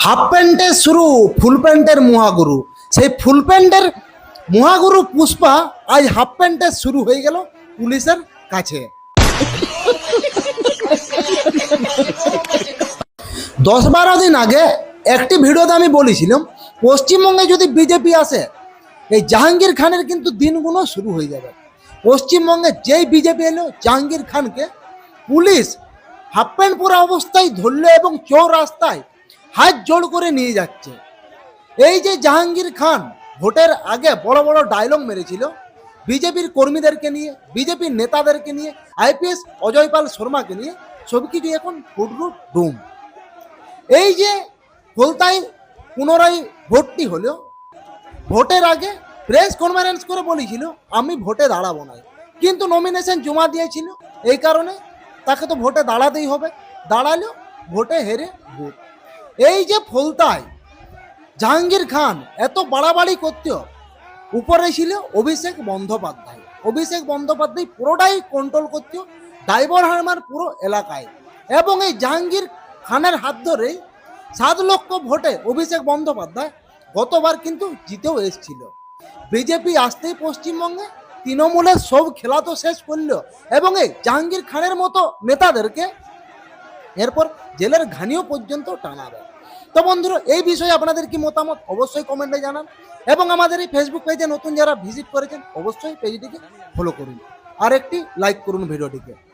Half প্যান্টের শুরু ফুল প্যান্টের মহাগুরু। সেই ফুল প্যান্টের মহাগুরু পুষ্পা আজ হাফ প্যান্টের শুরু হয়ে গেল পুলিশের কাছে। 10-12 দিন আগে একটি ভিডিওতে আমি বলেছিলাম, পশ্চিমবঙ্গে যদি বিজেপি আসে এই জাহাঙ্গীর খানের কিন্তু দিনগুলো শুরু হয়ে যাবে। পশ্চিমবঙ্গে যেই বিজেপি এলো, জাহাঙ্গীর খানকে পুলিশ হাফ প্যান্ট পরা অবস্থায় ধরলো এবং চৌরাস্তায় হাত জোড় করে নিয়ে যাচ্ছে। এই যে জাহাঙ্গীর খান ভোটের আগে বড় বড় ডায়লগ মেরেছিল বিজেপির কর্মীদেরকে নিয়ে, বিজেপির নেতাদেরকে নিয়ে, আইপিএস অজয় পাল শর্মাকে নিয়ে, সব কিছু এখন ফুটরুট ডুম। এই যে কলতায় পুনরায় ভোটটি হলো, ভোটের আগে প্রেস কনফারেন্স করে বলেছিল আমি ভোটে দাঁড়াবো না, কিন্তু নমিনেশন জমা দিয়েছিল, এই কারণে তাকে তো ভোটে দাঁড়াতেই হবে। দাঁড়ালো, ভোটে হেরে ভোট। এই যে ফলতায় জাহাঙ্গীর খান এত বাড়াবাড়ি করতেও উপরে ছিল অভিষেক বন্দ্যোপাধ্যায়। অভিষেক বন্দ্যোপাধ্যায় পুরোটাই কন্ট্রোল করতেও, ড্রাইভার হারমার পুরো এলাকায়। এবং এই জাহাঙ্গীর খানের হাত ধরে 7 লক্ষ ভোটে অভিষেক বন্দ্যোপাধ্যায় গতবার কিন্তু জিতেও এসেছিল। বিজেপি আসতেই পশ্চিমবঙ্গে তৃণমূলের সব খেলা তো শেষ করলো এবং এই জাহাঙ্গীর খানের মতো নেতাদেরকে এরপর জেলের ঘানিও পর্যন্ত টানাবে। তো বন্ধুরা, এই বিষয়ে আপনাদের কি মতামত অবশ্যই কমেন্টে জানান এবং আমাদের এই ফেসবুক পেজে নতুন যারা ভিজিট করেছেন অবশ্যই পেজটিকে ফলো করুন আর একটি লাইক করুন ভিডিওটিকে।